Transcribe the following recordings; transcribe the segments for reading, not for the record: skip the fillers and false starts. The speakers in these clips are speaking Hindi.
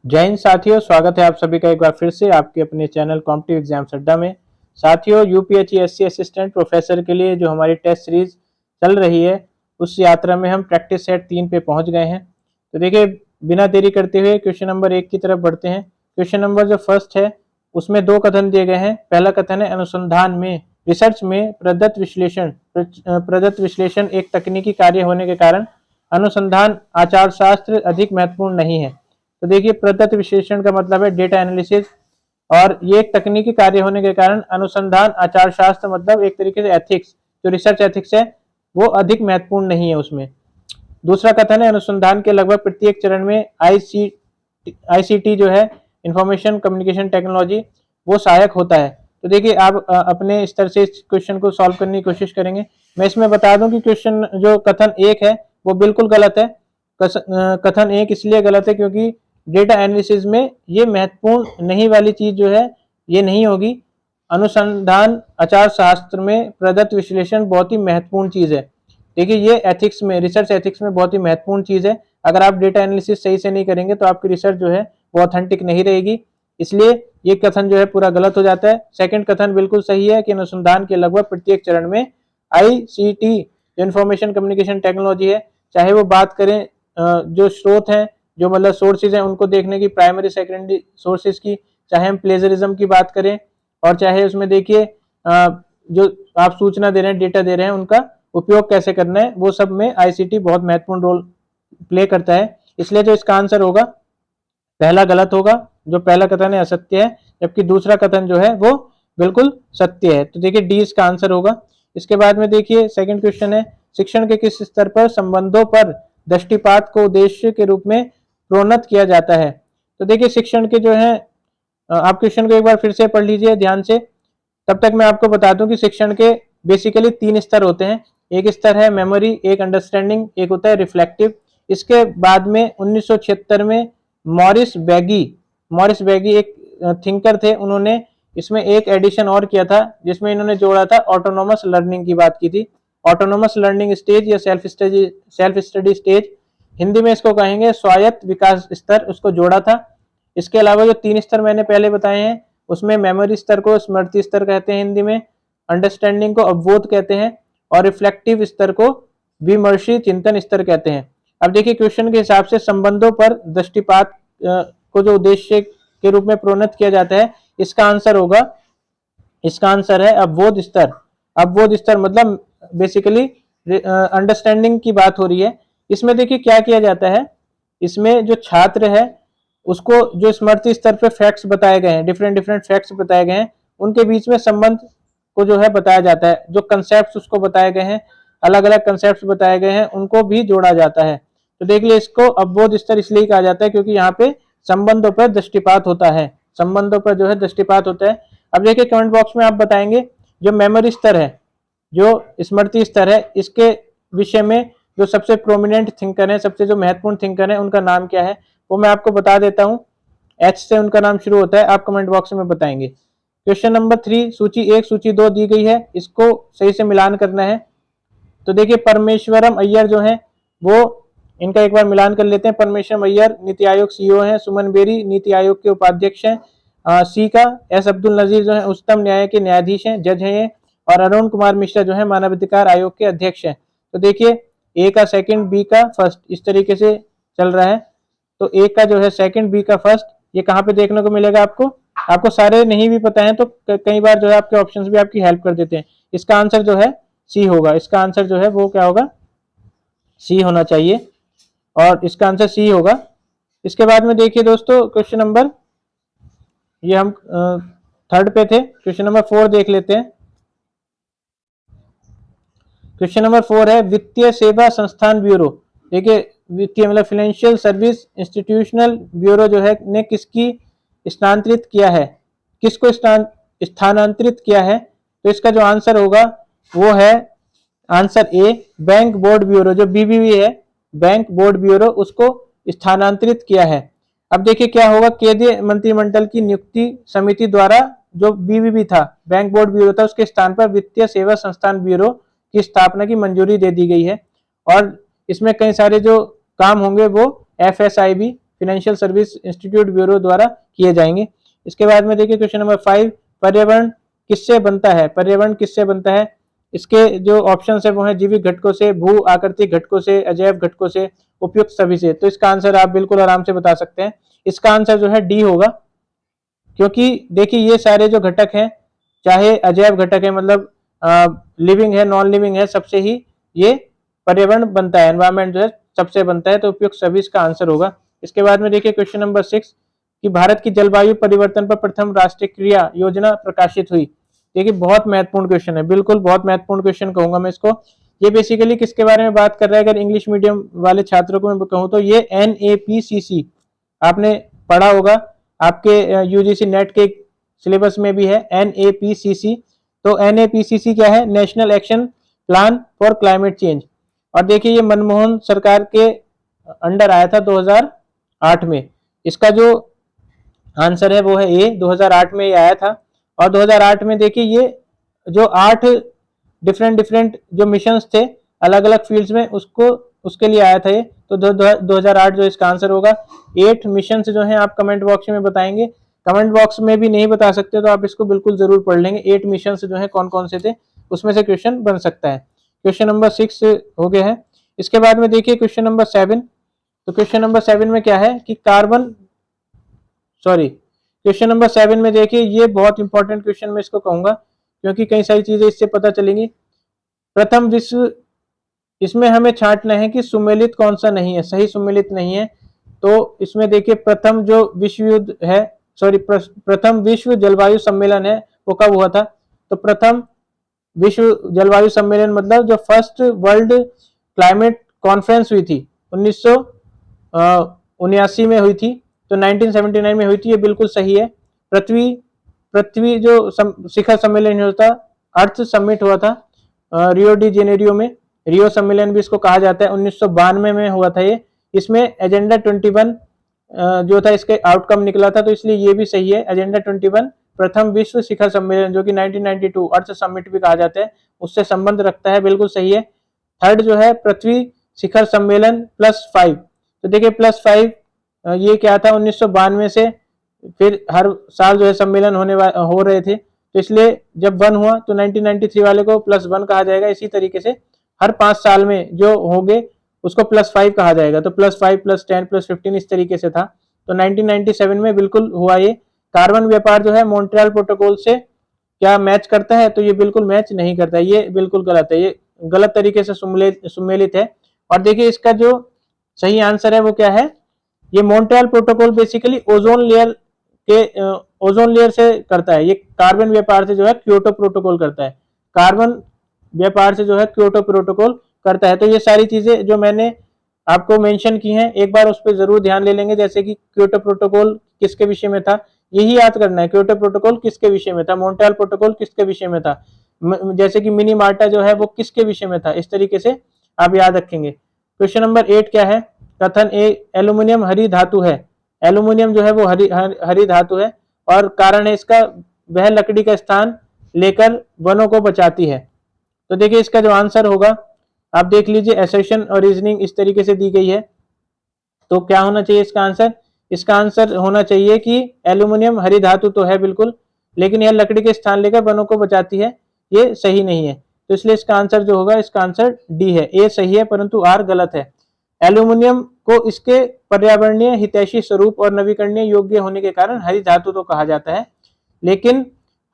जय हिंद साथियों, स्वागत है आप सभी का एक बार फिर से आपके अपने चैनल कॉम्पिटिटिव एग्जाम्स अड्डा में। साथियों, यूपीएससी असिस्टेंट प्रोफेसर के लिए जो हमारी टेस्ट सीरीज चल रही है, उस यात्रा में हम प्रैक्टिस सेट 3 पे पहुंच गए हैं। तो देखिए, बिना देरी करते हुए क्वेश्चन नंबर 1 की तरफ बढ़ते हैं। क्वेश्चन नंबर जो फर्स्ट है, उसमें 2 कथन दिए गए हैं। पहला कथन है, अनुसंधान में रिसर्च में प्रदत्त विश्लेषण एक तकनीकी कार्य होने के कारण अनुसंधान आचार शास्त्र अधिक महत्वपूर्ण नहीं है। तो देखिए, प्रदत्त विश्लेषण का मतलब है डेटा एनालिसिस, और ये एक तकनीकी कार्य होने के कारण अनुसंधान आचार शास्त्र मतलब एक तरीके से एथिक्स, जो रिसर्च एथिक्स है, वो अधिक महत्वपूर्ण नहीं है उसमें। दूसरा कथन है, अनुसंधान के लगभग प्रत्येक चरण में आईसीटी जो है, इंफॉर्मेशन कम्युनिकेशन टेक्नोलॉजी, वो सहायक होता है। तो देखिए, आप अपने स्तर से इस क्वेश्चन को सॉल्व करने की कोशिश करेंगे। मैं इसमें बता दूं कि क्वेश्चन जो कथन 1 है वो बिल्कुल गलत है। कथन 1 इसलिए गलत है क्योंकि डेटा एनालिसिस में ये महत्वपूर्ण नहीं वाली चीज जो है, ये नहीं होगी। अनुसंधान आचार शास्त्र में प्रदत्त विश्लेषण बहुत ही महत्वपूर्ण चीज है। देखिए, ये एथिक्स में, रिसर्च एथिक्स में बहुत ही महत्वपूर्ण चीज है। अगर आप डेटा एनालिसिस सही से नहीं करेंगे तो आपकी रिसर्च जो है वो ऑथेंटिक नहीं रहेगी। इसलिए ये कथन जो है पूरा गलत हो जाता है। सेकंड कथन बिल्कुल सही है कि अनुसंधान के लगभग प्रत्येक चरण में आईसीटी, इंफॉर्मेशन कम्युनिकेशन टेक्नोलॉजी है, चाहे वो बात करें जो स्रोत हैं, जो मतलब सोर्सेज हैं, उनको देखने की, प्राइमरी सेकेंडरी सोर्सेज की, चाहे हम प्लेजरिज्म की बात करें, और चाहे उसमें देखिए जो आप सूचना दे रहे हैं, डेटा दे रहे हैं, उनका उपयोग कैसे करना है, वो सब में आईसीटी बहुत महत्वपूर्ण रोल प्ले करता है। इसलिए जो इसका आंसर होगा, पहला गलत होगा। जो पहला कथन है असत्य है, जबकि दूसरा कथन जो है वो बिल्कुल सत्य है। तो देखिए, डी इसका आंसर होगा। इसके बाद में देखिए, सेकंड क्वेश्चन है, शिक्षण के किस स्तर पर संबंधों पर दृष्टिपात को उद्देश्य के रूप में प्रोन्नत किया जाता है। तो देखिए, शिक्षण के जो है, आप क्वेश्चन को एक बार फिर से पढ़ लीजिए ध्यान से। तब तक मैं आपको बता दूं कि शिक्षण के बेसिकली 3 स्तर होते हैं। एक स्तर है मेमोरी, एक अंडरस्टैंडिंग, एक होता है रिफ्लेक्टिव। इसके बाद में 1976 में मॉरिस बैगी एक थिंकर थे, उन्होंने इसमें एक एडिशन और किया था, जिसमें इन्होंने जोड़ा था ऑटोनोमस लर्निंग की बात की थी। ऑटोनोमस लर्निंग स्टेज या सेल्फ स्टडी स्टेज, हिंदी में इसको कहेंगे स्वायत्त विकास स्तर, उसको जोड़ा था। इसके अलावा जो 3 स्तर मैंने पहले बताए हैं, उसमें मेमोरी स्तर को स्मृति स्तर कहते हैं हिंदी में, अंडरस्टैंडिंग को अवबोध कहते हैं, और रिफ्लेक्टिव स्तर को विमर्शी चिंतन स्तर कहते हैं। अब देखिए, क्वेश्चन के हिसाब से संबंधों पर दृष्टिपात को जो उद्देश्य के रूप में प्रोन्नत किया जाता है, इसका आंसर होगा, इसका आंसर है अवबोध स्तर। अवबोध स्तर मतलब बेसिकली अंडरस्टैंडिंग की बात हो रही है। इसमें देखिए क्या किया जाता है, इसमें जो छात्र है उसको जो स्मृति स्तर पे फैक्ट्स बताए गए हैं, डिफरेंट डिफरेंट फैक्ट्स बताए गए हैं, उनके बीच में संबंध को जो है बताया जाता है। जो कंसेप्ट उसको बताए गए हैं, अलग अलग कंसेप्ट बताए गए हैं, उनको भी जोड़ा जाता है। तो देख लिया, इसको अवबोध स्तर इसलिए कहा जाता है क्योंकि यहाँ पे संबंधों पर दृष्टिपात होता है, संबंधों पर जो है दृष्टिपात होता है। अब देखिए, कमेंट बॉक्स में आप बताएंगे जो मेमोरी स्तर है, जो स्मृति स्तर है, इसके विषय में जो सबसे प्रोमिनेंट थिंकर है, सबसे जो महत्वपूर्ण थिंकर है, उनका नाम क्या है, वो मैं आपको बता देता हूं। एच से उनका नाम शुरू होता है, आप कमेंट बॉक्स में बताएंगे। क्वेश्चन नंबर 3, सूची 1 सूची 2 दी गई है, इसको सही से मिलान करना है। तो देखिए, परमेश्वरम अय्यर जो है वो, इनका एक बार मिलान कर लेते हैं। परमेश्वरम अय्यर नीति आयोग सीईओ हैं, सुमन बेरी नीति आयोग के उपाध्यक्ष हैं, सी का एस अब्दुल नजीर जो है उच्चतम न्यायालय के न्यायाधीश हैं, जज हैं, और अरुण कुमार मिश्रा जो है मानवाधिकार आयोग के अध्यक्ष हैं। तो देखिए, ए का सेकंड, बी का फर्स्ट, इस तरीके से चल रहा है। तो ए का जो है सेकंड, बी का फर्स्ट, ये कहाँ पे देखने को मिलेगा आपको, आपको सारे नहीं भी पता है तो कई बार जो है आपके ऑप्शंस भी आपकी हेल्प कर देते हैं। इसका आंसर जो है सी होगा, इसका आंसर जो है वो क्या होगा, सी होना चाहिए, और इसका आंसर सी होगा। इसके बाद में देखिए दोस्तों, क्वेश्चन नंबर, ये हम थर्ड पे थे, क्वेश्चन नंबर 4 देख लेते हैं। क्वेश्चन नंबर 4 है, वित्तीय सेवा संस्थान ब्यूरो। देखिए, वित्तीय मतलब फाइनेंशियल सर्विस इंस्टीट्यूशनल ब्यूरो जो है ने किसकी स्थानांतरित किया है, किसको स्थानांतरित किया है। तो इसका जो आंसर होगा वो है answer A, bank board bureau, जो बीबीबी है, बैंक बोर्ड ब्यूरो, उसको स्थानांतरित किया है। अब देखिए क्या होगा, केंद्रीय मंत्रिमंडल की नियुक्ति समिति द्वारा जो बीबीबी था, बैंक बोर्ड ब्यूरो था, उसके स्थान पर वित्तीय सेवा संस्थान ब्यूरो की स्थापना की मंजूरी दे दी गई है। और इसमें कई सारे जो काम होंगे वो एफएसआईबी, फाइनेंशियल सर्विस इंस्टीट्यूट ब्यूरो द्वारा किए जाएंगे। इसके बाद में देखिए क्वेश्चन नंबर 5, पर्यावरण किससे बनता है? पर्यावरण किससे बनता है? इसके जो ऑप्शन है वो है जीवित घटकों से, भू आकृतिक घटकों से, अजैव घटकों से, उपयुक्त सभी से। तो इसका आंसर आप बिल्कुल आराम से बता सकते हैं, इसका आंसर जो है डी होगा, क्योंकि देखिए ये सारे जो घटक हैं, चाहे अजैव घटक है मतलब लिविंग है, नॉन लिविंग है, सबसे ही ये पर्यावरण बनता है, एनवायरमेंट जो है सबसे बनता है, तो उपयुक्त सभी इसका आंसर होगा। इसके बाद में देखिए क्वेश्चन नंबर 6 कि भारत की जलवायु परिवर्तन पर प्रथम राष्ट्रीय क्रिया योजना प्रकाशित हुई। देखिए बहुत महत्वपूर्ण क्वेश्चन है, बिल्कुल बहुत महत्वपूर्ण क्वेश्चन कहूंगा मैं इसको। ये बेसिकली किसके बारे में बात कर रहा है? अगर इंग्लिश मीडियम वाले छात्रों को मैं कहूँ तो ये NAPCC आपने पढ़ा होगा, आपके यूजीसी नेट के सिलेबस में भी है NAPCC। तो NAPCC क्या है? National action plan for climate change. और देखिए ये मनमोहन सरकार के अंडर आया था 2008 में। इसका जो आंसर है वो है ए, 2008 में ये आया था। और 2008 में देखिए ये जो 8 डिफरेंट जो मिशंस थे अलग अलग फील्ड्स में, उसके लिए आया था ये। तो 2008 जो इसका आंसर होगा। 8 मिशन जो हैं आप कमेंट बॉक्स में बताएंगे, कमेंट बॉक्स में भी नहीं बता सकते तो आप इसको बिल्कुल जरूर पढ़ लेंगे। 8 मिशन जो है कौन कौन से थे उसमें से क्वेश्चन बन सकता है। क्वेश्चन नंबर 6 हो गया है। इसके बाद में देखिए क्वेश्चन नंबर 7। तो क्वेश्चन नंबर 7 में क्या है कि क्वेश्चन नंबर 7 में देखिए ये बहुत इंपॉर्टेंट क्वेश्चन मैं इसको कहूंगा, क्योंकि कई सारी चीजें इससे पता चलेंगी। प्रथम विश्व, इसमें हमें छांटना है कि सुमेलित कौन सा नहीं है, सही सुमेलित नहीं है। तो इसमें देखिए प्रथम जो विश्व युद्ध है, प्रथम विश्व जलवायु सम्मेलन है वो कब हुआ था? तो प्रथम विश्व जलवायु सम्मेलन मतलब जो फर्स्ट वर्ल्ड क्लाइमेट कॉन्फ्रेंस हुई थी 1979 में हुई थी, तो 1979 में हुई थी, ये बिल्कुल सही है। पृथ्वी जो शिखर सम्मेलन हुआ था, अर्थ समिट हुआ था रियो डी जेनेरियो में, रियो सम्मेलन भी इसको कहा जाता है, 1992 में हुआ था ये। इसमें एजेंडा 21 जो था इसके आउटकम निकला था, तो इसलिए ये भी सही है। एजेंडा 21 प्रथम विश्व शिखर सम्मेलन जो कि 1992 अर्थ समिट भी कहा जाता है, उससे संबंध रखता है, बिल्कुल सही है। थर्ड जो है पृथ्वी शिखर सम्मेलन +5, तो देखिए +5 ये क्या था 1992 से फिर हर साल जो है सम्मेलन हो रहे थे, तो इसलिए जब 1 हुआ तो 1993 वाले को +1 कहा जाएगा। इसी तरीके से हर 5 साल में जो होंगे उसको +5 कहा जाएगा, तो +5 +10 +15 इस तरीके से था। तो 1997 में बिल्कुल हुआ ये। कार्बन व्यापार जो है मॉन्ट्रियल प्रोटोकॉल से क्या मैच करता है? तो ये बिल्कुल मैच नहीं करता है, ये बिल्कुल गलत है, ये गलत तरीके से सुमेलित है। और देखिए इसका जो सही आंसर है वो क्या है? ये Montreal protocol basically ozone layer से करता है, ये कार्बन व्यापार से जो है क्योटो प्रोटोकॉल करता है, कार्बन व्यापार से जो है क्योटो प्रोटोकॉल करता है। तो ये सारी चीजें जो मैंने आपको मेंशन की हैं एक बार उस पर जरूर ध्यान ले लेंगे, जैसे कि क्योटो प्रोटोकॉल किसके विषय में था, यही याद करना है, क्योटो प्रोटोकॉल किसके विषय में था, मॉन्ट्रियल प्रोटोकॉल किसके विषय में था, जैसे कि मिनी मार्टा जो है वो किसके विषय में था, इस तरीके से आप याद रखेंगे। क्वेश्चन नंबर 8 क्या है? कथन ए, एल्यूमिनियम हरी धातु है। एल्यूमिनियम जो है वो हरी धातु है, और कारण है इसका वह लकड़ी का स्थान लेकर वनों को बचाती है। तो देखिए इसका जो आंसर होगा आप देख लीजिए, एसेशन और रीजनिंग इस तरीके से दी गई है। तो क्या होना चाहिए इसका आंसर? इसका आंसर होना चाहिए कि एल्यूमिनियम हरी धातु तो है बिल्कुल, लेकिन यह लकड़ी के स्थान लेकर वनों को बचाती है, ये सही नहीं है। तो इसलिए इसका आंसर जो होगा, इसका आंसर डी है, ए सही है परंतु आर गलत है। एल्यूमिनियम को इसके पर्यावरणीय हितैषी स्वरूप और नवीकरणीय योग्य होने के कारण हरी धातु तो कहा जाता है, लेकिन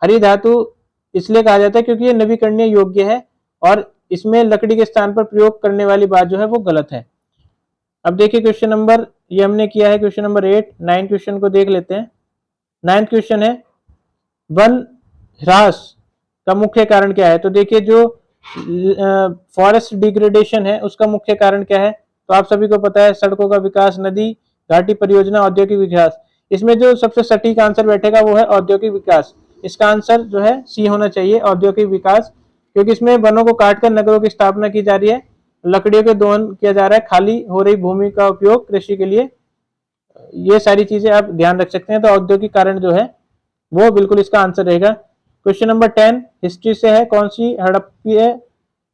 हरी धातु इसलिए कहा जाता है क्योंकि ये नवीकरणीय योग्य है, और इसमें लकड़ी के स्थान पर प्रयोग करने वाली बात जो है वो गलत है। अब देखिए क्वेश्चन नंबर, ये हमने किया है क्वेश्चन नंबर 8। 9 क्वेश्चन को देख लेते हैं। 9th क्वेश्चन है वन ह्रास का मुख्य कारण क्या है? तो देखिए जो फॉरेस्ट डिग्रेडेशन है उसका मुख्य कारण क्या है? तो आप सभी को पता है, सड़कों का विकास, नदी घाटी परियोजना, औद्योगिक विकास। इसमें जो सबसे सटीक आंसर बैठेगा वो है औद्योगिक विकास। इसका आंसर जो है सी होना चाहिए, औद्योगिक विकास, क्योंकि इसमें वनों को काटकर नगरों की स्थापना की जा रही है, लकड़ियों के दोहन किया जा रहा है, खाली हो रही भूमि का उपयोग कृषि के लिए, ये सारी चीजें आप ध्यान रख सकते हैं। तो औद्योगिक कारण जो है वो बिल्कुल इसका आंसर रहेगा। क्वेश्चन नंबर 10 हिस्ट्री से है, कौन सी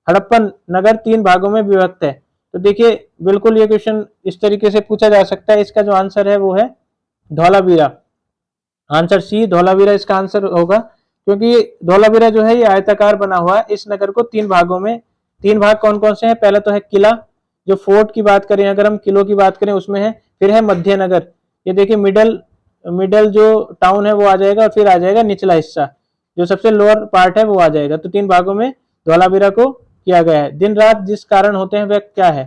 हड़प्पन नगर 3 भागों में विभक्त है? तो देखिए बिल्कुल ये क्वेश्चन इस तरीके से पूछा जा सकता है। इसका जो आंसर है वो है धौलावीरा। आंसर सी धौलावीरा इसका आंसर होगा, क्योंकि धौलावीरा जो है ये आयताकार बना हुआ है। इस नगर को 3 भागों में, 3 भाग कौन कौन से हैं? पहला तो है किला, जो फोर्ट की बात करें, अगर हम किलों की बात करें उसमें है। फिर है मध्य नगर, ये देखिए मिडल मिडल जो टाउन है वो आ जाएगा, और फिर आ जाएगा निचला हिस्सा, जो सबसे लोअर पार्ट है वो आ जाएगा। तो 3 भागों में धौलावीरा को किया गया है। दिन रात जिस कारण होते हैं वह क्या है?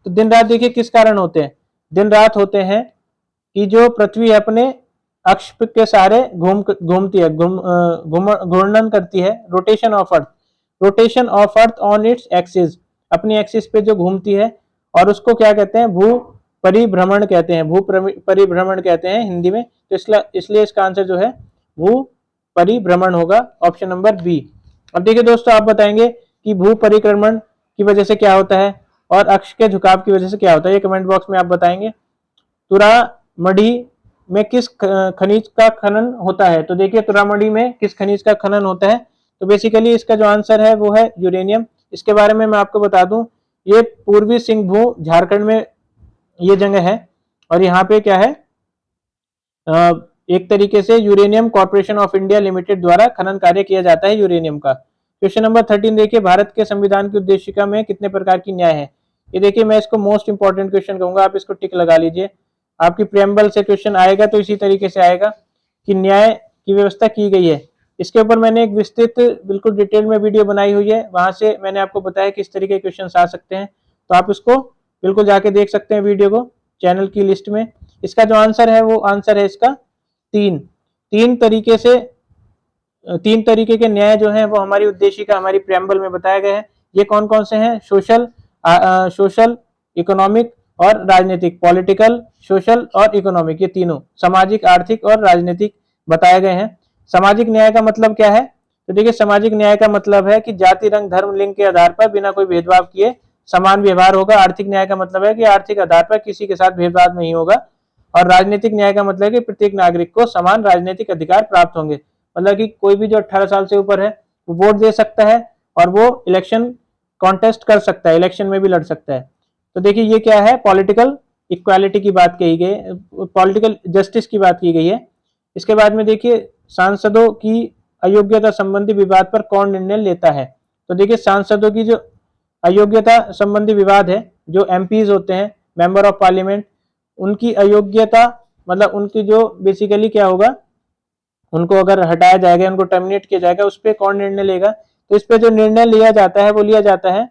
तो दिन रात देखिए किस कारण होते हैं? दिन रात होते हैं कि जो पृथ्वी अपने अक्ष के सहारे घूमती है, घूर्णन करती है, rotation of earth, rotation of earth on its axis, अपनी एक्सिस पे जो घूमती है, और उसको क्या कहते हैं? भू परिभ्रमण कहते हैं, भू परिभ्रमण कहते हैं हिंदी में। तो इसलिए इसका आंसर जो है भू परिभ्रमण होगा, ऑप्शन नंबर बी। अब देखिए दोस्तों, आप बताएंगे कि भू परिक्रमण की वजह से क्या होता है और अक्ष के झुकाव की वजह से क्या होता है, ये कमेंट बॉक्स में आप बताएंगे। तुरामढ़ी में किस खनिज का खनन होता है? तो देखिए तुरामढ़ी में किस खनिज का खनन होता है? तो बेसिकली इसका जो आंसर है वो है यूरेनियम। इसके बारे में मैं आपको बता दूं, ये पूर्वी सिंहभूम झारखंड में ये जगह है, और यहाँ पे क्या है, एक तरीके से uranium corporation of India limited द्वारा खनन कार्य किया जाता है यूरेनियम का। क्वेश्चन नंबर 13 देखिए, भारत के संविधान की उद्देशिका में कितने प्रकार की न्याय है? ये देखिए मैं इसको मोस्ट इंपॉर्टेंट क्वेश्चन कहूंगा, आप इसको टिक लगा लीजिए। आपकी प्रेम्बल से क्वेश्चन आएगा तो इसी तरीके से आएगा कि न्याय की व्यवस्था की गई है। इसके ऊपर मैंने एक विस्तृत बिल्कुल डिटेल में वीडियो बनाई हुई है, वहां से मैंने आपको बताया किस तरीके के क्वेश्चन आ सकते हैं, तो आप इसको बिल्कुल जाके देख सकते हैं वीडियो को चैनल की लिस्ट में। इसका जो आंसर है वो आंसर है इसका तीन तरीके के न्याय जो है वो हमारी उद्देशिका, हमारी प्रेम्बल में बताया गया है। ये कौन कौन से हैं? सोशल, इकोनॉमिक और राजनीतिक, पॉलिटिकल, सोशल और इकोनॉमिक, ये तीनों, सामाजिक, आर्थिक और राजनीतिक बताए गए हैं। सामाजिक न्याय का मतलब क्या है? तो देखिए सामाजिक न्याय का मतलब है कि जाति, रंग, धर्म, लिंग के आधार पर बिना कोई भेदभाव किए समान व्यवहार होगा। आर्थिक न्याय का मतलब है कि आर्थिक आधार पर किसी के साथ भेदभाव नहीं होगा। और राजनीतिक न्याय का मतलब है कि प्रत्येक नागरिक को समान राजनीतिक अधिकार प्राप्त होंगे, मतलब कि कोई भी जो 18 साल से ऊपर है वो वोट दे सकता है और वो इलेक्शन कॉन्टेस्ट कर सकता है, इलेक्शन में भी लड़ सकता है। तो देखिए ये क्या है? पॉलिटिकल इक्वालिटी की बात कही गई, पॉलिटिकल जस्टिस की बात की गई है। इसके बाद में देखिए सांसदों की अयोग्यता संबंधी विवाद पर कौन निर्णय लेता है? तो देखिए सांसदों की जो अयोग्यता संबंधी विवाद है, जो एमपीज होते हैं, मेंबर ऑफ पार्लियामेंट, उनकी अयोग्यता मतलब उनकी जो बेसिकली क्या होगा, उनको अगर हटाया जाएगा, उनको टर्मिनेट किया जाएगा, उस पर कौन निर्णय लेगा? तो इस पे जो निर्णय लिया जाता है वो लिया जाता है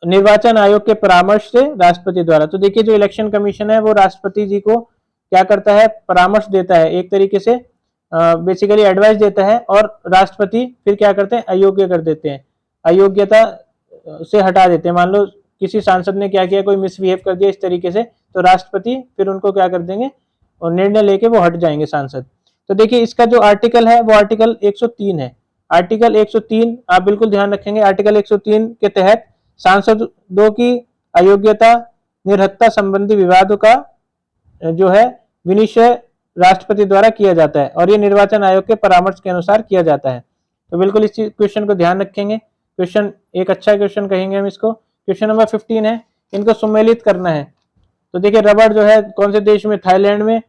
निर्वाचन आयोग के परामर्श से राष्ट्रपति द्वारा। तो देखिए जो इलेक्शन कमीशन है वो राष्ट्रपति जी को क्या करता है? परामर्श देता है, एक तरीके से बेसिकली एडवाइस देता है, और राष्ट्रपति फिर क्या करते हैं? अयोग्य कर देते हैं, अयोग्यता से हटा देते हैं। मान लो किसी सांसद ने क्या किया, कोई मिसबिहेव कर दिया इस तरीके से, तो राष्ट्रपति फिर उनको क्या कर देंगे? और निर्णय लेके वो हट जाएंगे सांसद। तो देखिए इसका जो आर्टिकल है वो आर्टिकल 103 है। आर्टिकल 103 आप बिल्कुल ध्यान रखेंगे। आर्टिकल 103 के तहत सांसदों की अयोग्यता, निरहत्ता संबंधी विवादों का जो है विनिश्चय राष्ट्रपति द्वारा किया जाता है, और ये निर्वाचन आयोग के परामर्श के अनुसार किया जाता है। तो बिल्कुल इस क्वेश्चन को ध्यान रखेंगे। क्वेश्चन एक अच्छा क्वेश्चन कहेंगे हम इसको। क्वेश्चन नंबर 15 है, इनको सुमेलित करना है। तो देखिए रबड़ जो है कौन से देश में? थाईलैंड में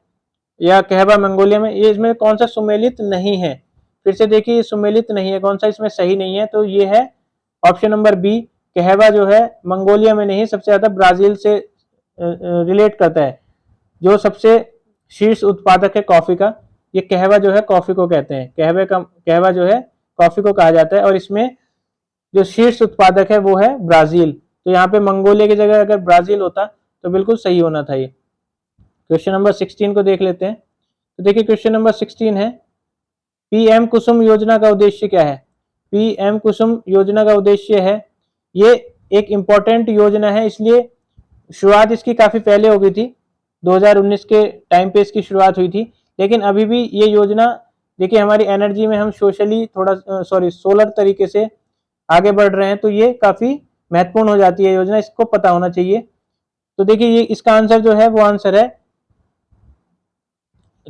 या कहवा मंगोलिया में? ये इसमें कौन सा सुमेलित नहीं है? फिर से देखिए सुमेलित नहीं है, कौन सा इसमें सही नहीं है? तो ये है ऑप्शन नंबर बी, कहवा जो है मंगोलिया में नहीं, सबसे ज्यादा ब्राजील से रिलेट करता है। जो सबसे शीर्ष उत्पादक है कॉफी का, ये कहवा जो है कॉफी को कहते हैं, कहवा जो है कॉफी को कहा जाता है, और इसमें जो शीर्ष उत्पादक है वो है ब्राजील। तो यहाँ पे मंगोलिया की जगह अगर ब्राजील होता तो बिल्कुल सही होना था ये। क्वेश्चन नंबर 16 को देख लेते हैं। तो देखिए क्वेश्चन नंबर 16 है, पीएम कुसुम योजना का उद्देश्य क्या है? पीएम कुसुम योजना का उद्देश्य है, ये एक इंपॉर्टेंट योजना है, इसलिए शुरुआत इसकी काफी पहले हो गई थी, 2019 के टाइम पे इसकी शुरुआत हुई थी, लेकिन अभी भी ये योजना देखिए हमारी एनर्जी में हम सोशली सोलर तरीके से आगे बढ़ रहे हैं, तो ये काफी महत्वपूर्ण हो जाती है योजना, इसको पता होना चाहिए। तो देखिए ये इसका आंसर जो है वो आंसर है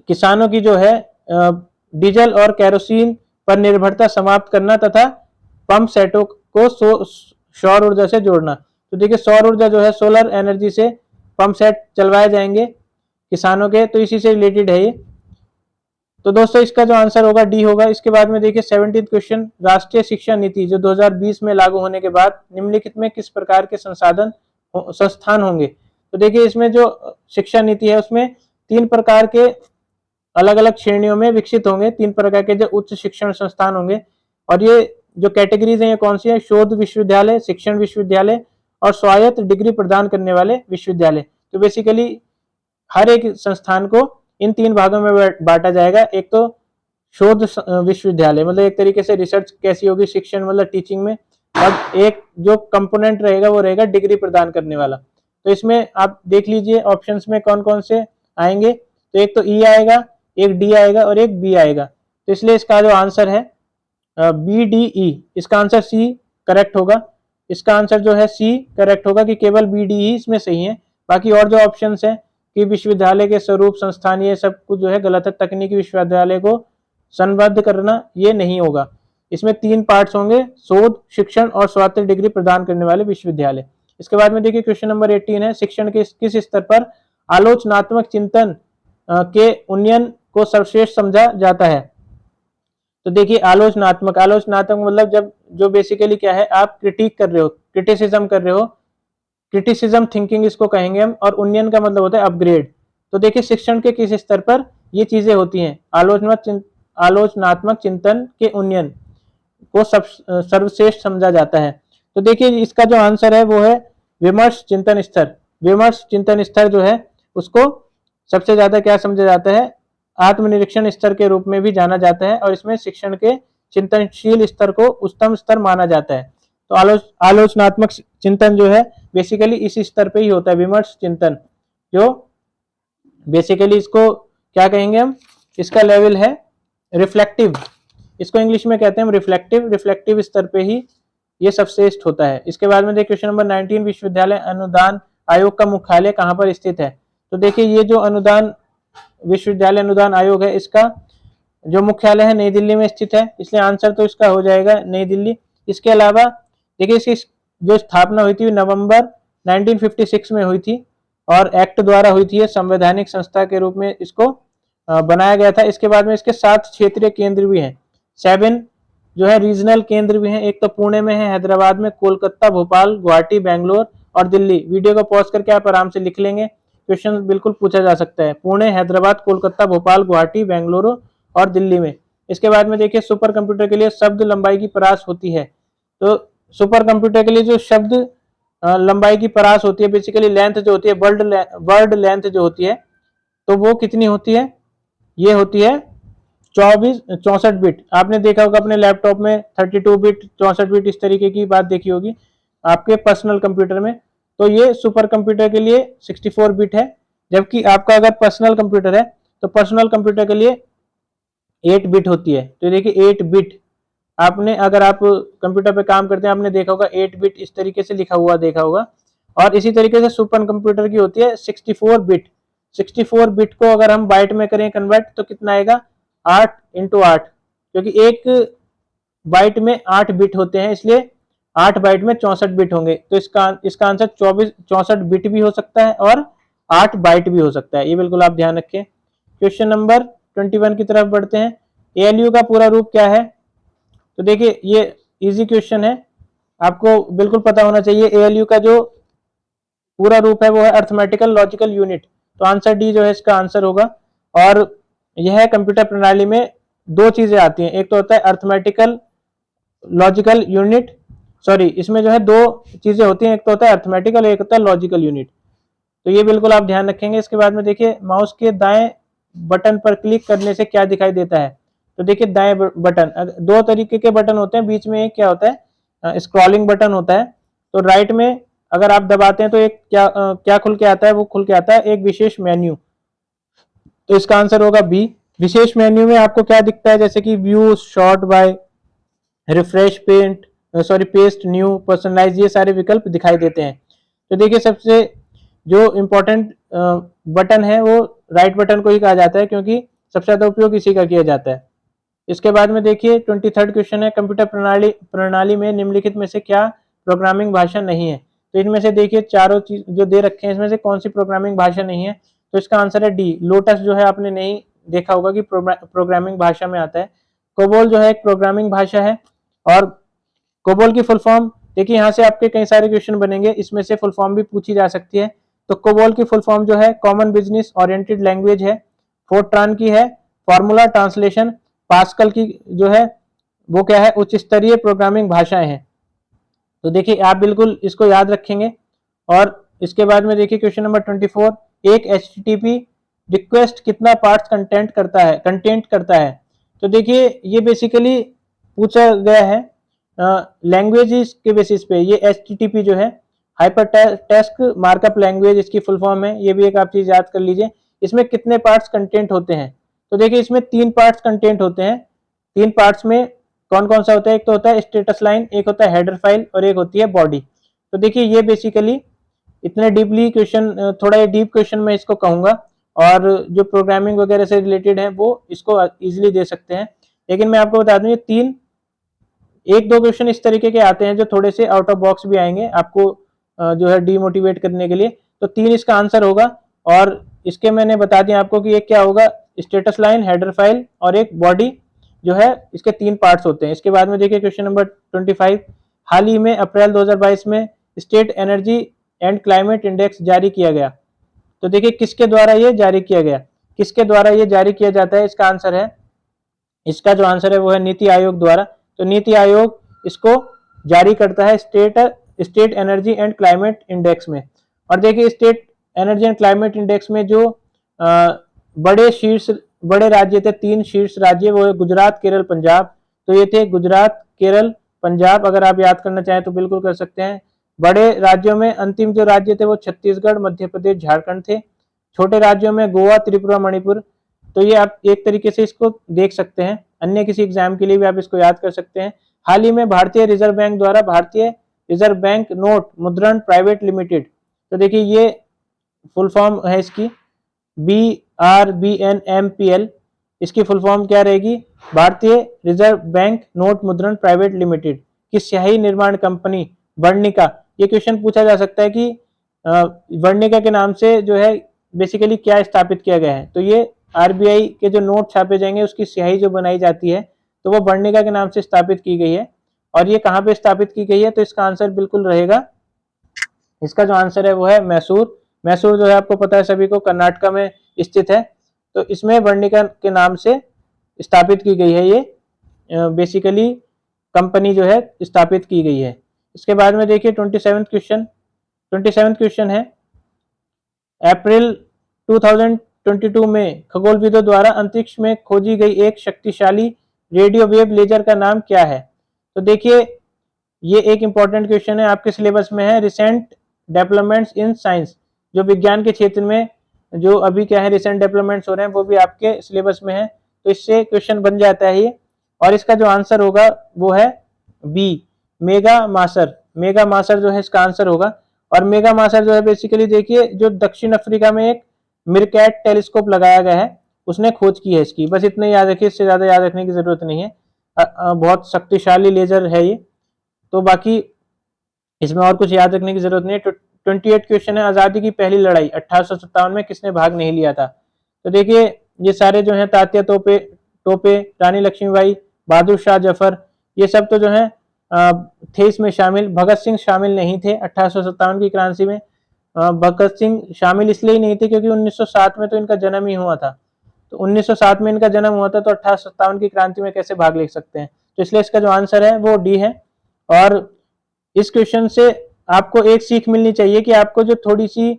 किसानों की जो है डीजल और केरोसिन पर निर्भरता समाप्त करना तथा पंप सेटों को सौर ऊर्जा से जोड़ना। तो देखिए सौर ऊर्जा जो है, सोलर एनर्जी से पंप सेट चलवाए जाएंगे किसानों के, तो इसी से रिलेटेड है ये। तो दोस्तों इसका जो आंसर होगा डी होगा। इसके बाद में देखिए 17th क्वेश्चन, राष्ट्रीय शिक्षा नीति जो 2020 में लागू होने के बाद निम्नलिखित में किस प्रकार के संस्थान होंगे। तो देखिए इसमें जो शिक्षा नीति है उसमें 3 प्रकार के अलग अलग श्रेणियों में विकसित होंगे, 3 प्रकार के जो उच्च शिक्षण संस्थान होंगे। और ये जो कैटेगरीज हैं ये कौन सी है, शोध विश्वविद्यालय, शिक्षण विश्वविद्यालय और स्वायत्त डिग्री प्रदान करने वाले विश्वविद्यालय। तो बेसिकली हर एक संस्थान को इन 3 भागों में बांटा जाएगा। एक तो शोध विश्वविद्यालय, मतलब एक तरीके से रिसर्च कैसी होगी, शिक्षण मतलब टीचिंग में। अब एक जो कंपोनेंट रहेगा वो रहेगा डिग्री प्रदान करने वाला। तो इसमें आप देख लीजिए ऑप्शंस में कौन कौन से आएंगे। तो एक तो ई आएगा, एक डी आएगा और एक बी आएगा। तो इसलिए इसका जो आंसर है बी डी ई, इसका आंसर सी करेक्ट होगा। इसका आंसर जो है सी करेक्ट होगा कि केवल बी डी ई इसमें सही है। बाकी और जो ऑप्शंस है कि विश्वविद्यालय के स्वरूप, संस्थान, ये सब कुछ जो है गलत है। तकनीकी विश्वविद्यालय को संबद्ध करना ये नहीं होगा। इसमें 3 पार्ट्स होंगे, शोध, शिक्षण और स्वायत्त डिग्री प्रदान करने वाले विश्वविद्यालय। इसके बाद में देखिए क्वेश्चन नंबर 18 है, शिक्षण के किस स्तर पर आलोचनात्मक चिंतन के उन्नयन को सर्वश्रेष्ठ समझा जाता है। तो देखिए आलोचनात्मक मतलब जब जो बेसिकली क्या है, आप क्रिटिक कर रहे हो, क्रिटिसिज्म कर रहे हो, क्रिटिसिज्म थिंकिंग इसको कहेंगे हम। और उन्नयन का मतलब होता है अपग्रेड। तो देखिए शिक्षण के किस स्तर पर ये चीजें होती हैं, आलोचनात्मक चिंतन के उन्नयन को सर्वश्रेष्ठ समझा जाता है। तो देखिए इसका जो आंसर है वो है विमर्श चिंतन स्तर। विमर्श चिंतन स्तर जो है उसको सबसे ज्यादा क्या समझा जाता है, आत्मनिरीक्षण स्तर के रूप में भी जाना जाता है। और इसमें शिक्षण के चिंतनशील स्तर को उच्चतम स्तर माना जाता है। तो आलोचनात्मक चिंतन जो है बेसिकली इस स्तर पे ही होता है, विमर्श चिंतन, जो बेसिकली इसको क्या कहेंगे हम, इसका लेवल है रिफ्लेक्टिव, इसको इंग्लिश में कहते हैं हम रिफ्लेक्टिव स्तर पे ही ये सबश्रेष्ठ होता है। इसके बाद में देखिए क्वेश्चन नंबर 19, विश्वविद्यालय अनुदान आयोग का मुख्यालय कहाँ पर स्थित है। तो देखिए ये जो विश्वविद्यालय अनुदान आयोग है, इसका जो मुख्यालय है नई दिल्ली में स्थित है, इसलिए आंसर तो इसका हो जाएगा नई दिल्ली। इसके अलावा देखिए इसकी जो स्थापना हुई थी नवंबर 1956 में हुई थी और एक्ट द्वारा हुई थी, संवैधानिक संस्था के रूप में इसको बनाया गया था। इसके बाद में इसके 7 क्षेत्रीय केंद्र भी हैं, 7 जो है रीजनल केंद्र भी हैं। एक तो पुणे में है, हैदराबाद में, कोलकाता, भोपाल, गुवाहाटी, बेंगलोर और दिल्ली। वीडियो को पॉज करके आप आराम से लिख लेंगे, क्वेश्चन बिल्कुल पूछा जा सकता है। पुणे, हैदराबाद, कोलकाता, भोपाल, गुवाहाटी, बेंगलुरु और दिल्ली में। इसके बाद में देखिए सुपर कंप्यूटर के लिए शब्द लंबाई की परास होती है। तो सुपर कंप्यूटर के लिए जो शब्द लंबाई की परास होती है, बेसिकली लेंथ जो होती है, वर्ड लेंथ जो होती है, तो वो कितनी होती है, ये होती है 64 बिट। आपने देखा होगा अपने लैपटॉप में 32 बिट, 64 बिट, इस तरीके की बात देखी होगी आपके पर्सनल कंप्यूटर में। तो ये सुपर कंप्यूटर के लिए 64 बिट है। जबकि आपका अगर पर्सनल कंप्यूटर है तो पर्सनल कंप्यूटर के लिए 8 बिट होती है। तो देखिए 8 बिट, आपने अगर आप कंप्यूटर पे काम करते हैं आपने देखा होगा 8 बिट इस तरीके से लिखा हुआ देखा होगा। और इसी तरीके से सुपर कंप्यूटर की होती है 64 बिट। 64 बिट को अगर हम बाइट में करें कन्वर्ट तो कितना आएगा, 8 × 8, क्योंकि एक बाइट में 8 बिट होते हैं, इसलिए 8 बाइट में 64 बिट होंगे। तो इसका आंसर 64 बिट भी हो सकता है और 8 बाइट भी हो सकता है, ये बिल्कुल आप ध्यान रखें। क्वेश्चन नंबर 21 की तरफ बढ़ते हैं। एएलयू का पूरा रूप क्या है। तो देखिए ये इजी क्वेश्चन है, आपको बिल्कुल पता होना चाहिए। एएलयू का जो पूरा रूप है वो है अर्थमेटिकल लॉजिकल यूनिट। तो आंसर डी जो है इसका आंसर होगा। और यह कंप्यूटर प्रणाली में 2 चीजें आती हैं, एक तो होता है अर्थमेटिकल लॉजिकल यूनिट, सॉरी इसमें जो है 2 चीजें होती हैं, एक तो होता है अर्थमेटिकल और एक होता है लॉजिकल यूनिट। तो ये बिल्कुल आप ध्यान रखेंगे। इसके बाद में देखिए माउस के दाएं बटन पर क्लिक करने से क्या दिखाई देता है। तो देखिए दाएं बटन, 2 तरीके के बटन होते हैं, बीच में एक क्या होता है, स्क्रॉलिंग बटन होता है। तो राइट में अगर आप दबाते हैं तो एक क्या खुल के आता है, वो खुल के आता है एक विशेष मेन्यू। तो इसका आंसर होगा बी। विशेष मेन्यू में आपको क्या दिखता है, जैसे कि view, sort by, refresh, paste, new, personalise, ये सारे विकल्प दिखाई देते हैं। तो देखिए सबसे जो इम्पोर्टेंट बटन है वो राइट बटन को ही कहा जाता है, क्योंकि सबसे ज्यादा उपयोग इसी का किया जाता है। इसके बाद में देखिए 23rd क्वेश्चन है, कंप्यूटर प्रणाली में निम्नलिखित में से क्या प्रोग्रामिंग भाषा नहीं है। तो इनमें से देखिए चारों चीज जो दे रखे हैं इसमें से कौन सी प्रोग्रामिंग भाषा नहीं है, तो इसका आंसर है डी, लोटस जो है आपने नहीं देखा होगा कि प्रोग्रामिंग भाषा में आता है। कोबोल जो है एक प्रोग्रामिंग भाषा है। और कोबोल की फुल फॉर्म देखिए, यहाँ से आपके कई सारे क्वेश्चन बनेंगे, इसमें से फुल फॉर्म भी पूछी जा सकती है। तो कोबोल की फुल फॉर्म जो है कॉमन बिजनेस ओरिएंटेड लैंग्वेज है। फोर्ट्रान की है फॉर्मूला ट्रांसलेशन। पास्कल की जो है वो क्या है, उच्च स्तरीय प्रोग्रामिंग भाषाएं हैं। तो देखिए आप बिल्कुल इसको याद रखेंगे। और इसके बाद में देखिए क्वेश्चन नंबर 24, एक HTTP रिक्वेस्ट कितना पार्ट्स कंटेंट करता है। तो देखिए ये बेसिकली पूछा गया है लैंग्वेजेस के बेसिस पे। ये HTTP जो है हाइपर टेक्स्ट मार्कअप लैंग्वेज इसकी फुल फॉर्म है। ये भी एक आप चीज याद कर लीजिए। इसमें कितने पार्ट्स कंटेंट होते हैं, तो देखिए इसमें 3 पार्ट्स कंटेंट होते हैं। 3 पार्ट्स में कौन कौन सा होता है, एक तो होता है स्टेटस लाइन, एक होता है हेडर फाइल और एक होती है बॉडी। तो देखिए ये बेसिकली इतने डीपली क्वेश्चन, थोड़ा ये डीप क्वेश्चन मैं इसको कहूंगा, और जो प्रोग्रामिंग वगैरह से रिलेटेड है वो इसको इजीली दे सकते हैं। लेकिन मैं आपको बता दूं ये 3 एक दो क्वेश्चन इस तरीके के आते हैं जो थोड़े से आउट ऑफ बॉक्स भी आएंगे आपको जो है डीमोटिवेट करने के लिए। तो 3 इसका आंसर होगा। और इसके मैंने बता दिया आपको कि एक क्या होगा, स्टेटस लाइन, हेडर फाइल और एक बॉडी जो है, इसके 3 पार्ट्स होते हैं। इसके बाद में देखिए क्वेश्चन नंबर 25, हाल ही में अप्रैल 2022 में state energy and climate index जारी किया गया। तो देखिए किसके द्वारा ये जारी किया गया, किसके द्वारा ये जारी किया जाता है, इसका आंसर है, इसका जो आंसर है वो है नीति आयोग द्वारा। तो नीति आयोग इसको जारी करता है state energy and climate index में। और देखिए state energy and climate index में जो बड़े राज्य थे, 3 शीर्ष राज्य, वो है गुजरात, केरल, पंजाब। तो ये थे गुजरात, केरल, पंजाब। अगर आप याद करना चाहें तो बिल्कुल कर सकते हैं। बड़े राज्यों में अंतिम जो राज्य थे वो छत्तीसगढ़, मध्य प्रदेश, झारखंड थे। छोटे राज्यों में गोवा, त्रिपुरा, मणिपुर। तो ये आप एक तरीके से इसको देख सकते हैं, अन्य किसी एग्जाम के लिए भी आप इसको याद कर सकते हैं। हाल ही में भारतीय रिजर्व बैंक द्वारा भारतीय रिजर्व बैंक नोट मुद्रण प्राइवेट लिमिटेड। तो देखिए ये फुल फॉर्म है इसकी BRBNMPL। इसकी फुल फॉर्म क्या रहेगी, भारतीय रिजर्व बैंक नोट मुद्रण प्राइवेट लिमिटेड की स्याही निर्माण कंपनी वर्णिका। ये क्वेश्चन पूछा जा सकता है कि वर्णिका के नाम से जो है बेसिकली क्या स्थापित किया गया है। तो ये RBI के जो नोट छापे जाएंगे उसकी स्याही जो बनाई जाती है तो वो वर्णिका के नाम से स्थापित की गई है। और ये कहाँ पे स्थापित की गई है, तो इसका आंसर बिल्कुल रहेगा, इसका जो आंसर है वो है मैसूर। मैसूर जो है आपको पता है सभी को, कर्नाटक में स्थित है। तो इसमें वर्णिका के नाम से स्थापित की गई है, ये बेसिकली कंपनी जो है स्थापित की गई है। इसके बाद में देखिए 27th क्वेश्चन है, अप्रैल 2022 में खगोलविदों द्वारा अंतरिक्ष में खोजी गई एक शक्तिशाली रेडियो वेव लेजर का नाम क्या है। तो देखिए ये एक इंपॉर्टेंट क्वेश्चन है, आपके सिलेबस में है, रिसेंट डेवलपमेंट्स इन साइंस। जो विज्ञान के क्षेत्र में जो अभी क्या है रिसेंट डेवलपमेंट्स हो रहे हैं वो भी आपके सिलेबस में है। तो इससे क्वेश्चन बन जाता है ये। और इसका जो आंसर होगा वो है बी, मेगा मासर। मेगा मासर जो है इसका आंसर होगा। और मेगा मासर जो है बेसिकली देखिए जो दक्षिण अफ्रीका में एक मिरकैट टेलीस्कोप लगाया गया है उसने खोज की है इसकी। बस इतने याद रखिए, इससे ज्यादा याद रखने की जरूरत नहीं है। बहुत शक्तिशाली लेजर है ये। तो बाकी इसमें और कुछ याद रखने की जरूरत नहीं है। 28 क्वेश्चन है, आजादी की पहली लड़ाई 1857 में किसने भाग नहीं लिया था। तो देखिए ये सारे जो है तात्या टोपे, रानी लक्ष्मीबाई, बहादुर शाह जफर, ये सब तो जो है थे इसमें शामिल। भगत सिंह शामिल नहीं थे 1857 की क्रांति में। भगत सिंह शामिल इसलिए नहीं थे क्योंकि 1907 में तो इनका जन्म ही हुआ था। तो 1907 में इनका जन्म हुआ था, तो 1857 की क्रांति में कैसे भाग ले सकते हैं। तो इसलिए इसका जो आंसर है वो डी है। और इस क्वेश्चन से आपको एक सीख मिलनी चाहिए कि आपको जो थोड़ी सी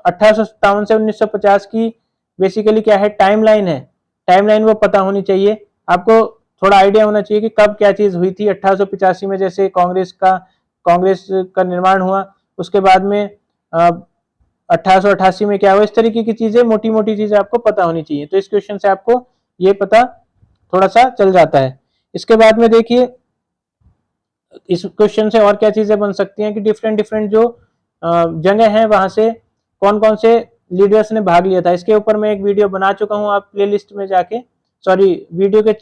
1857 से 1950 की बेसिकली क्या है टाइमलाइन है, टाइमलाइन वो पता होनी चाहिए। आपको थोड़ा आइडिया होना चाहिए कि कब क्या चीज हुई थी। 1885 में जैसे कांग्रेस का निर्माण हुआ, उसके बाद में 1888 में क्या हुआ, इस तरीके की चीजें, मोटी मोटी चीजें आपको पता होनी चाहिए। तो इस क्वेश्चन से आपको ये पता थोड़ा सा चल जाता है। इसके बाद में देखिए इस क्वेश्चन से और क्या चीजें बन सकती हैं कि डिफरेंट जो जगह हैं वहां से कौन कौन से लीडर्स ने भाग लिया था। इसके ऊपर मैं एक वीडियो बना चुका हूं, आप प्लेलिस्ट में जाके, वीडियो के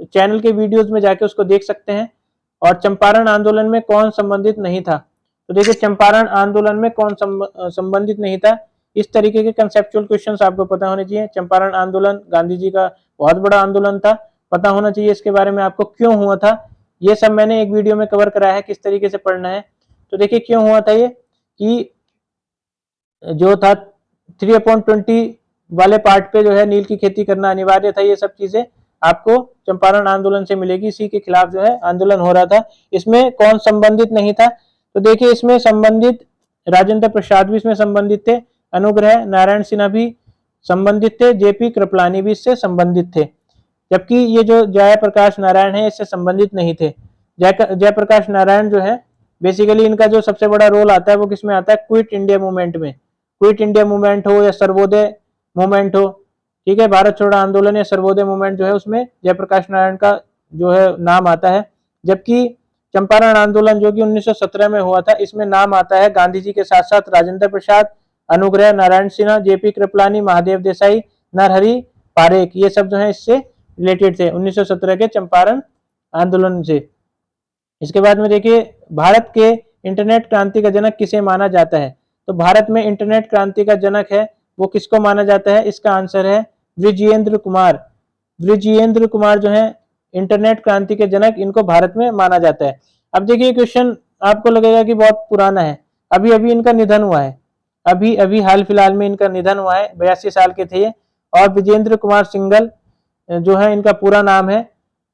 चैनल के वीडियोस में जाके उसको देख सकते हैं। और चंपारण आंदोलन में कौन संबंधित नहीं था, तो देखिए चंपारण आंदोलन में कौन संबंधित नहीं था। इस तरीके के कंसेप्चुअल क्वेश्चंस आपको पता होने चाहिए। चंपारण आंदोलन गांधी जी का बहुत बड़ा आंदोलन था, पता होना चाहिए इसके बारे में आपको, क्यों हुआ था ये सब मैंने एक वीडियो में कवर कराया है किस तरीके से पढ़ना है। तो देखिए क्यों हुआ था ये, कि जो था 3/20 वाले पार्ट पे जो है नील की खेती करना अनिवार्य था, ये सब चीजें आपको चंपारण आंदोलन से मिलेगी। इसी के खिलाफ जो है आंदोलन हो रहा था। इसमें कौन संबंधित नहीं था, तो देखिए इसमें संबंधित राजेंद्र प्रसाद भी इसमें संबंधित थे, अनुग्रह नारायण सिन्हा भी संबंधित थे, जेपी कृपलानी भी इससे संबंधित थे। जबकि ये जो जयप्रकाश नारायण है इससे संबंधित नहीं थे। जयप्रकाश नारायण जो है बेसिकली इनका जो सबसे बड़ा रोल आता है वो किसमें आता है, क्विट इंडिया मूवमेंट में। क्विट इंडिया मूवमेंट हो या सर्वोदय मूवमेंट हो, ठीक है, भारत छोड़ो आंदोलन या सर्वोदय मूवमेंट जो है उसमें जयप्रकाश नारायण का जो है नाम आता है। जबकि चंपारण आंदोलन जो कि 1917 में हुआ था, इसमें नाम आता है गांधी जी के साथ साथ राजेंद्र प्रसाद, अनुग्रह नारायण सिन्हा, जेपी कृपलानी, महादेव देसाई, नरहरि पारेख, ये सब जो है इससे रिलेटेड थे 1917 के चंपारण आंदोलन से। इसके बाद में देखिए भारत के इंटरनेट क्रांति का जनक किसे माना जाता है, तो भारत में इंटरनेट क्रांति का जनक है वो किसको माना जाता है, इसका आंसर है विजयेंद्र कुमार। विजयेंद्र कुमार जो है इंटरनेट क्रांति के जनक, इनको भारत में माना जाता है। अब देखिए क्वेश्चन आपको लगेगा कि बहुत पुराना है, अभी अभी इनका निधन हुआ है, अभी अभी हाल फिलहाल में इनका निधन हुआ है, 82 साल के थे। और विजेंद्र कुमार सिंघल जो है इनका पूरा नाम है।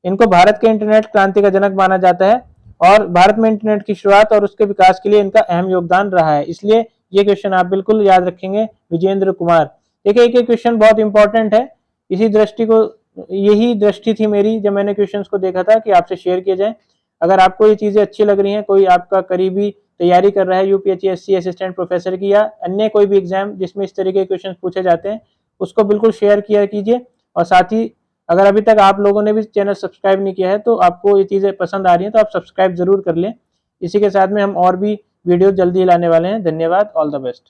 इनको भारत के इंटरनेट क्रांति का जनक माना जाता है और भारत में इंटरनेट की शुरुआत और उसके विकास के लिए इनका अहम योगदान रहा है, इसलिए ये क्वेश्चन आप बिल्कुल याद रखेंगे, विजेंद्र कुमार। देखिए एक क्वेश्चन बहुत इंपॉर्टेंट है, इसी दृष्टि को, यही दृष्टि थी मेरी जब मैंने क्वेश्चंस को देखा था कि आपसे शेयर किया जाए। अगर आपको ये चीजें अच्छी लग रही हैं, कोई आपका करीबी तैयारी कर रहा है यूपीएससी असिस्टेंट प्रोफेसर की या अन्य कोई भी एग्जाम जिसमें इस तरीके के क्वेश्चन पूछे जाते हैं, उसको बिल्कुल शेयर किया कीजिए। और साथ ही अगर अभी तक आप लोगों ने भी चैनल सब्सक्राइब नहीं किया है तो आपको ये चीजें पसंद आ रही हैं तो आप सब्सक्राइब जरूर कर लें। इसी के साथ में हम और भी वीडियो जल्दी लाने वाले हैं। धन्यवाद, ऑल द बेस्ट।